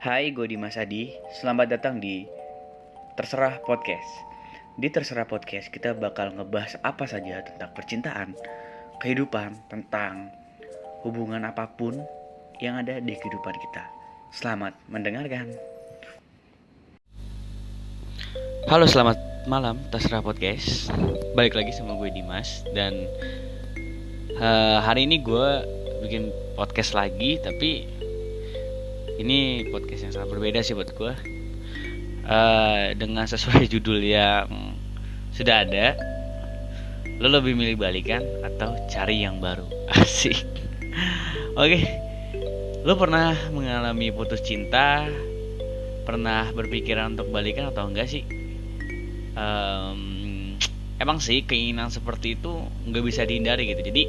Hai, gue Dimas Adi. Selamat datang di Terserah Podcast. Di Terserah Podcast kita bakal ngebahas apa saja tentang percintaan, kehidupan, tentang hubungan apapun yang ada di kehidupan kita. Selamat mendengarkan. Halo, selamat malam Terserah Podcast. Balik lagi sama gue Dimas. Dan hari ini gue bikin podcast lagi, tapi ini podcast yang sangat berbeda sih buat gue, dengan sesuai judul yang sudah ada. Lo lebih milih balikan atau cari yang baru? Asik. Oke. Lo pernah mengalami putus cinta? Pernah berpikiran untuk balikan atau enggak sih? Emang sih keinginan seperti itu nggak bisa dihindari gitu. Jadi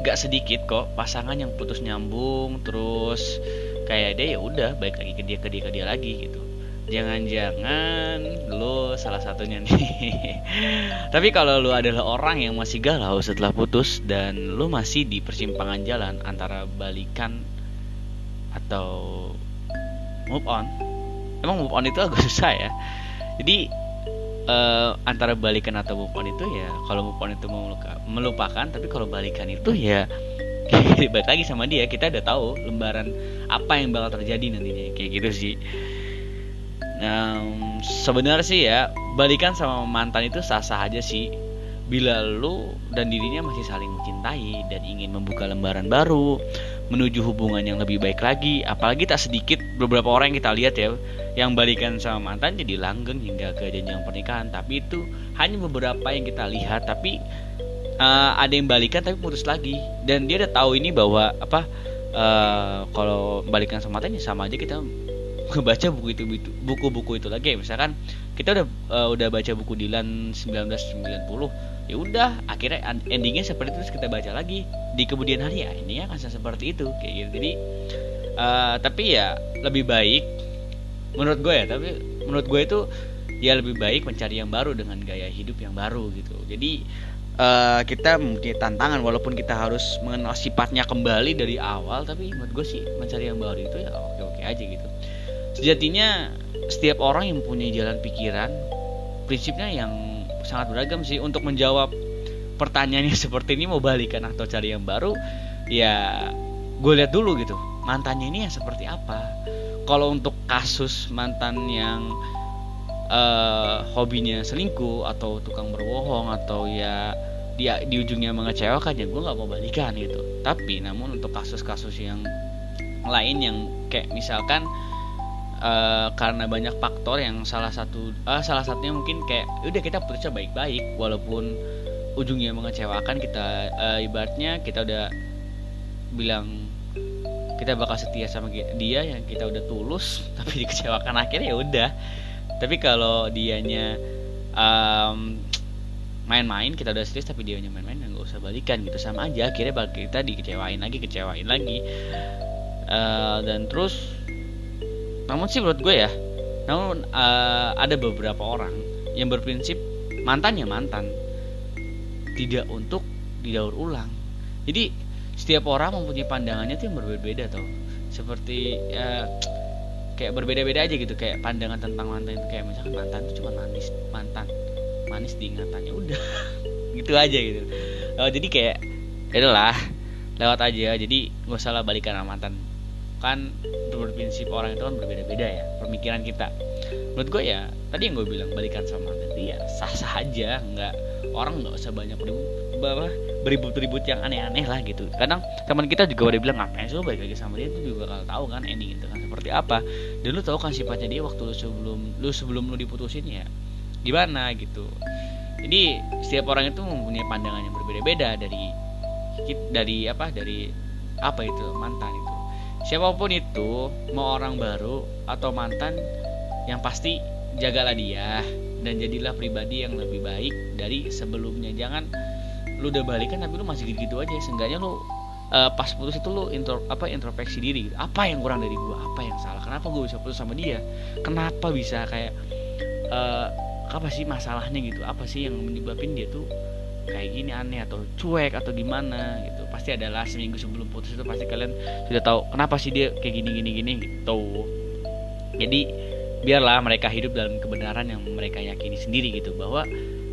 nggak sedikit kok pasangan yang putus nyambung terus kayak dia ya udah balik lagi ke dia lagi gitu. Jangan-jangan lo salah satunya nih. Tapi kalau lo adalah orang yang masih galau setelah putus dan lo masih di persimpangan jalan antara balikan atau move on. Emang move on itu agak susah ya. Jadi antara balikan atau move on itu ya, kalau move on itu melupakan, tapi kalau balikan itu ya balik lagi sama dia. Kita udah tahu lembaran apa yang bakal terjadi nantinya, kayak gitu sih. Sebenarnya sih ya, balikan sama mantan itu sah-sah aja sih bila lu dan dirinya masih saling mencintai dan ingin membuka lembaran baru menuju hubungan yang lebih baik lagi. Apalagi tak sedikit beberapa orang yang kita lihat ya, yang balikan sama mantan jadi langgeng hingga ke jenjang pernikahan. Tapi itu hanya beberapa yang kita lihat. Tapi ada yang balikan tapi putus lagi, dan dia udah tahu ini bahwa kalau balikan sama mantannya sama aja kita baca buku-buku itu lagi. Misalkan kita udah baca buku Dylan 1990, ya udah akhirnya endingnya seperti itu, terus kita baca lagi di kemudian hari, ya ini akan seperti itu kayak gitu. Jadi tapi ya lebih baik menurut gue itu ya lebih baik mencari yang baru dengan gaya hidup yang baru gitu. Jadi kita mempunyai tantangan walaupun kita harus mengenal sifatnya kembali dari awal, tapi menurut gue sih mencari yang baru itu ya oke aja gitu. Sejatinya setiap orang yang mempunyai jalan pikiran, prinsipnya yang sangat beragam sih. Untuk menjawab pertanyaannya seperti ini, mau balikan atau cari yang baru, ya gue lihat dulu gitu mantannya ini yang seperti apa. Kalau untuk kasus mantan yang hobinya selingkuh atau tukang berbohong atau ya dia di ujungnya mengecewakan, ya gue nggak mau balikan gitu. Tapi namun untuk kasus-kasus yang lain yang kayak misalkan karena banyak faktor yang salah satunya mungkin kayak udah kita putusnya baik-baik walaupun ujungnya mengecewakan, kita ibaratnya kita udah bilang kita bakal setia sama dia, yang kita udah tulus tapi dikecewakan akhirnya ya udah. Tapi kalau dianya main-main, kita udah serius tapi dianya main-main, ya nggak usah balikan gitu, sama aja akhirnya kita kecewain lagi. Dan terus namun sih menurut gue ya, ada beberapa orang yang berprinsip mantan tidak untuk didaur ulang. Jadi setiap orang mempunyai pandangannya tuh yang berbeda-beda tuh. Seperti kayak berbeda-beda aja gitu, kayak pandangan tentang mantan itu, kayak misalkan mantan itu cuma manis diingatannya udah gitu aja gitu. Jadi kayak itulah lewat aja. Jadi gak usah lah balikan sama mantan, kan berprinsip orang itu kan berbeda-beda ya pemikiran kita. Menurut gue ya tadi yang gue bilang, balikan sama mantan ya sah-sah aja, orang nggak usah banyak beribut-ribut yang aneh-aneh lah gitu. Kadang teman kita juga udah bilang, ngapain sih lo balik lagi sama dia, itu juga kalau tahu kan ending itu kan seperti apa, dan lu tahu kan sifatnya dia waktu sebelum lu diputusin ya gimana gitu. Jadi setiap orang itu mempunyai pandangan yang berbeda-beda dari apa itu mantan itu. Siapapun itu, mau orang baru atau mantan, yang pasti jagalah dia dan jadilah pribadi yang lebih baik dari sebelumnya. Jangan lu udah balikan tapi lu masih gitu-gitu aja. Seenggaknya lu pas putus itu lu introspeksi diri gitu. Apa yang kurang dari gua, apa yang salah, kenapa gua bisa putus sama dia, kenapa bisa kayak apa sih masalahnya gitu, apa sih yang menyebabin dia tuh kayak gini, aneh atau cuek atau gimana gitu. Pasti adalah seminggu sebelum putus itu pasti kalian sudah tahu kenapa sih dia kayak gini gitu. Jadi biarlah mereka hidup dalam kebenaran yang mereka yakini sendiri gitu, bahwa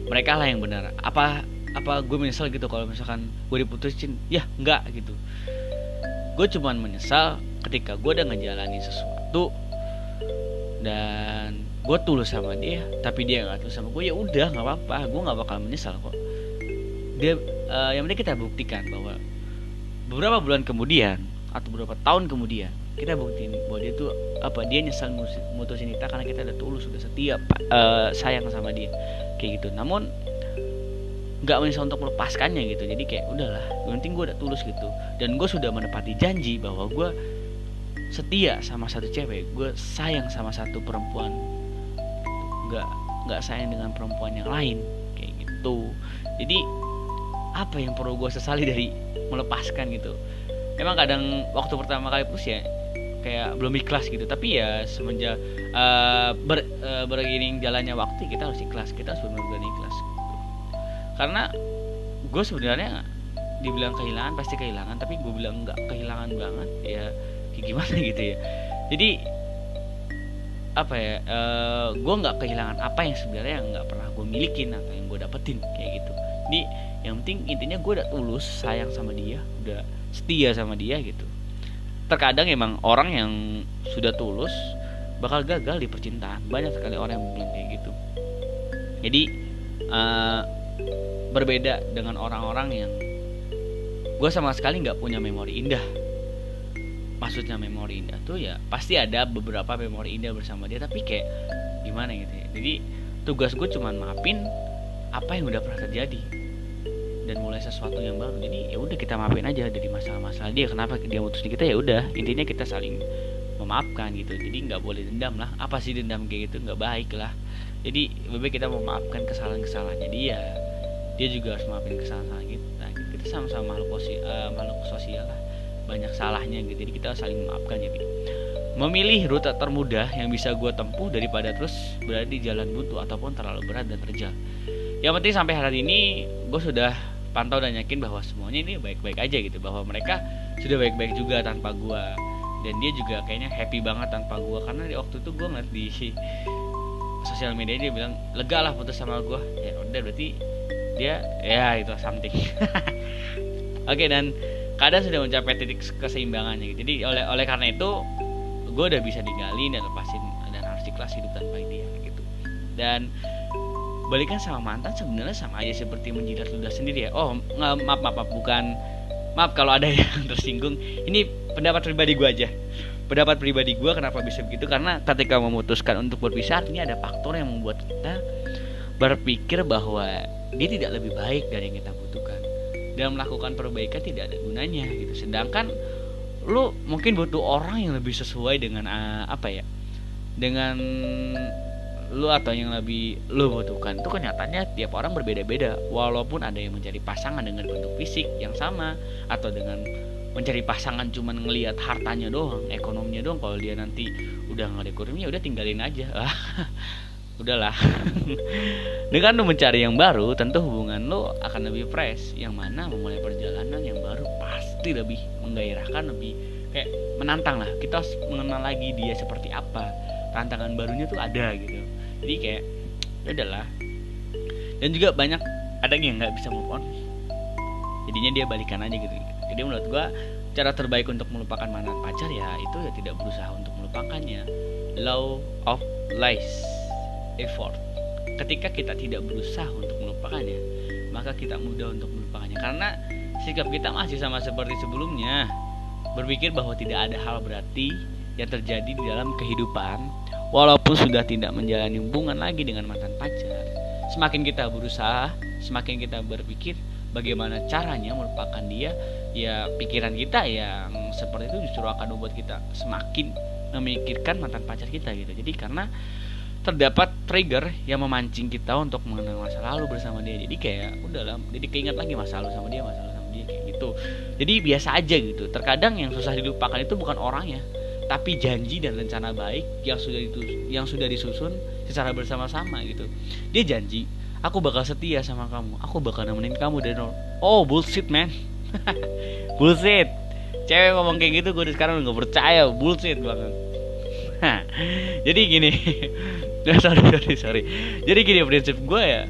mereka lah yang benar. Apa gue menyesal gitu kalau misalkan gue diputusin? Ya enggak gitu. Gue cuman menyesal ketika gue udah ngejalanin sesuatu dan gue tulus sama dia, tapi dia nggak tulus sama gue. Ya udah, nggak apa-apa, gue nggak bakal menyesal kok. Dia yang penting kita buktikan bahwa beberapa bulan kemudian atau beberapa tahun kemudian kita buktiin bahwa dia tuh dia nyesal mutusin kita karena kita udah tulus, udah setia, sayang sama dia kayak gitu. Namun nggak menyesal untuk melepaskannya gitu. Jadi kayak udahlah, yang penting gue udah tulus gitu, dan gue sudah menepati janji bahwa gue setia sama satu cewek, gue sayang sama satu perempuan, nggak sayang dengan perempuan yang lain kayak gitu. Jadi apa yang perlu gue sesali dari melepaskan gitu? Emang kadang waktu pertama kali putus ya kayak belum ikhlas gitu, tapi ya semenjak beriring jalannya waktu kita harus ikhlas, kita harus benar-benar ikhlas gitu. Karena gue sebenarnya dibilang kehilangan pasti kehilangan, tapi gue bilang nggak kehilangan banget ya kayak gimana gitu ya. Jadi gue nggak kehilangan apa yang sebenarnya nggak pernah gue milikin atau yang gue dapetin kayak gitu. Jadi yang penting intinya gue udah tulus sayang sama dia, udah setia sama dia gitu. Terkadang emang orang yang sudah tulus bakal gagal di percintaan, banyak sekali orang yang bilang kayak gitu. Jadi berbeda dengan orang-orang yang gue sama sekali nggak punya memori indah. Maksudnya memori indah tuh ya pasti ada beberapa memori indah bersama dia, tapi kayak gimana gitu ya. Jadi tugas gue cuman maafin apa yang udah pernah terjadi dan mulai sesuatu yang baru. Jadi ya udah kita maafin aja dari masalah-masalah dia. Kenapa dia mutusin kita, ya udah intinya kita saling memaafkan gitu. Jadi nggak boleh dendam lah. Apa sih dendam kayak gitu, nggak baik lah. Jadi lebih baik kita memaafkan kesalahan-kesalahannya dia juga harus maafin kesalahan kita. Kita sama-sama makhluk sosial lah, banyak salahnya gitu. Jadi kita saling memaafkan. Jadi memilih rute termudah yang bisa gue tempuh daripada terus berada di jalan buntu ataupun terlalu berat dan terjal. Yang penting sampai hari ini gue sudah pantau dan yakin bahwa semuanya ini baik-baik aja gitu, bahwa mereka sudah baik-baik juga tanpa gue, dan dia juga kayaknya happy banget tanpa gue. Karena di waktu itu gue ngeliat di sosial media dia bilang lega lah putus sama gue. Ya udah berarti dia ya itu something. Oke, dan kadang sudah mencapai titik keseimbangannya gitu. Jadi oleh karena itu gue udah bisa ninggalin dan lepasin dan harus ikhlas hidup tanpa dia gitu. Dan balikan sama mantan sebenarnya sama aja seperti menjilat ludah sendiri ya. Oh maaf kalau ada yang tersinggung. Ini pendapat pribadi gue aja. Pendapat pribadi gue kenapa bisa begitu, karena ketika memutuskan untuk berpisah ini ada faktor yang membuat kita berpikir bahwa dia tidak lebih baik dari yang kita butuhkan, dan melakukan perbaikan tidak ada gunanya gitu. Sedangkan lu mungkin butuh orang yang lebih sesuai dengan dengan lu atau yang lebih lu butuhkan. Itu kenyataannya tiap orang berbeda-beda. Walaupun ada yang mencari pasangan dengan bentuk fisik yang sama, atau dengan mencari pasangan cuman ngelihat hartanya doang, ekonominya doang. Kalau dia nanti udah nggak ada ekonominya, udah tinggalin aja. Udahlah. Dengan lu mencari yang baru, tentu hubungan lu akan lebih fresh. Yang mana memulai perjalanan yang baru pasti lebih menggairahkan, lebih kayak menantang lah. Kita harus mengenal lagi dia seperti apa. Tantangan barunya tuh ada gitu. Jadi kayak udahlah. Dan juga banyak ada yang nggak bisa move on, jadinya dia balikan aja gitu. Jadi menurut gua cara terbaik untuk melupakan mantan pacar ya itu ya tidak berusaha untuk melupakannya. Law of least effort. Ketika kita tidak berusaha untuk melupakannya, maka kita mudah untuk melupakannya. Karena sikap kita masih sama seperti sebelumnya, berpikir bahwa tidak ada hal berarti yang terjadi di dalam kehidupan, walaupun sudah tidak menjalani hubungan lagi dengan mantan pacar. Semakin kita berusaha, semakin kita berpikir bagaimana caranya melupakan dia, ya pikiran kita yang seperti itu justru akan membuat kita semakin memikirkan mantan pacar kita gitu. Jadi karena terdapat trigger yang memancing kita untuk mengenang masa lalu bersama dia. Jadi kayak udahlah, jadi keinget lagi masa lalu sama dia kayak gitu. Jadi biasa aja gitu. Terkadang yang susah dilupakan itu bukan orangnya, tapi janji dan rencana baik yang sudah disusun secara bersama-sama gitu. Dia janji, aku bakal setia sama kamu, aku bakal nemenin kamu dari nol. Oh bullshit man. Bullshit. Cewek ngomong kayak gitu gue sekarang udah gak percaya. Bullshit banget. Jadi gini. sorry. Jadi gini prinsip gue ya,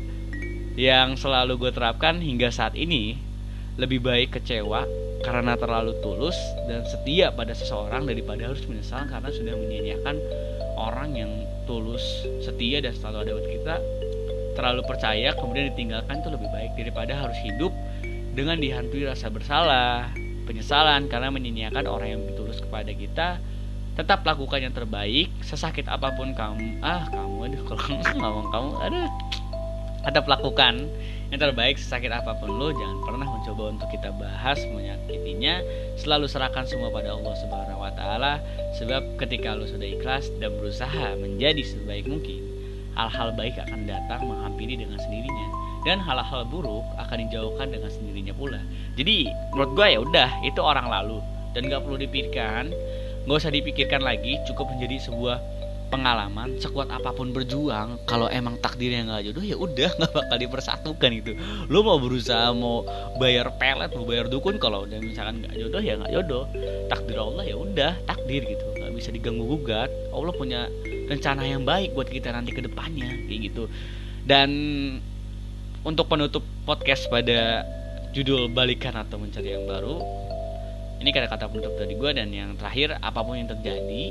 yang selalu gue terapkan hingga saat ini, lebih baik kecewa karena terlalu tulus dan setia pada seseorang daripada harus menyesal karena sudah menyia-nyiakan orang yang tulus, setia dan selalu ada buat kita. Terlalu percaya kemudian ditinggalkan itu lebih baik daripada harus hidup dengan dihantui rasa bersalah, penyesalan karena menyia-nyiakan orang yang tulus kepada kita. Tetap lakukan yang terbaik sesakit apapun kamu. Tetap lakukan yang terbaik sesakit apapun lo. Jangan pernah mencoba untuk kita bahas menyakitinya. Selalu serahkan semua pada Allah Subhanahu wa taala, sebab ketika lo sudah ikhlas dan berusaha menjadi sebaik mungkin, hal-hal baik akan datang menghampiri dengan sendirinya, dan hal-hal buruk akan dijauhkan dengan sendirinya pula. Jadi menurut gue ya udah, itu orang lalu dan gak perlu dipikirkan. Gak usah dipikirkan lagi, cukup menjadi sebuah pengalaman. Sekuat apapun berjuang, kalau emang takdirnya gak jodoh ya udah, gak bakal dipersatukan gitu. Lo mau berusaha mau bayar pelet, mau bayar dukun, kalau udah misalkan gak jodoh ya gak jodoh. Takdir Allah ya udah, takdir gitu, gak bisa diganggu gugat. Allah punya rencana yang baik buat kita nanti ke depannya kayak gitu. Dan untuk penutup podcast pada judul Balikan atau Mencari yang Baru, ini kata-kata penutup dari gue. Dan yang terakhir, apapun yang terjadi,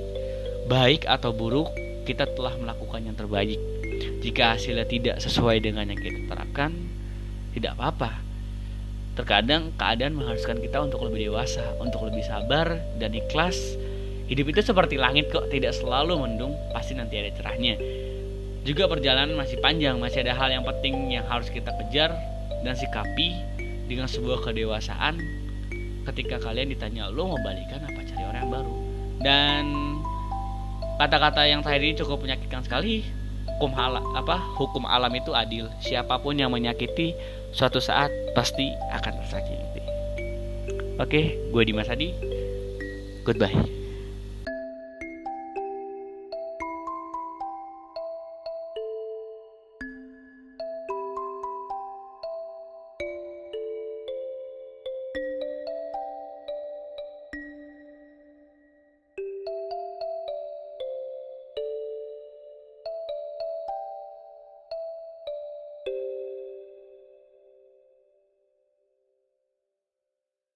baik atau buruk, kita telah melakukan yang terbaik. Jika hasilnya tidak sesuai dengan yang kita terapkan, tidak apa-apa. Terkadang keadaan mengharuskan kita untuk lebih dewasa, untuk lebih sabar dan ikhlas. Hidup itu seperti langit kok, tidak selalu mendung, pasti nanti ada cerahnya. Juga perjalanan masih panjang, masih ada hal yang penting yang harus kita kejar dan sikapi dengan sebuah kedewasaan. Ketika kalian ditanya lo mau balikan apa cari orang yang baru. Dan kata-kata yang tadi ini cukup menyakitkan sekali. Hukum alam itu adil. Siapapun yang menyakiti suatu saat pasti akan tersakiti. Oke, gue Dimas Adi. Goodbye.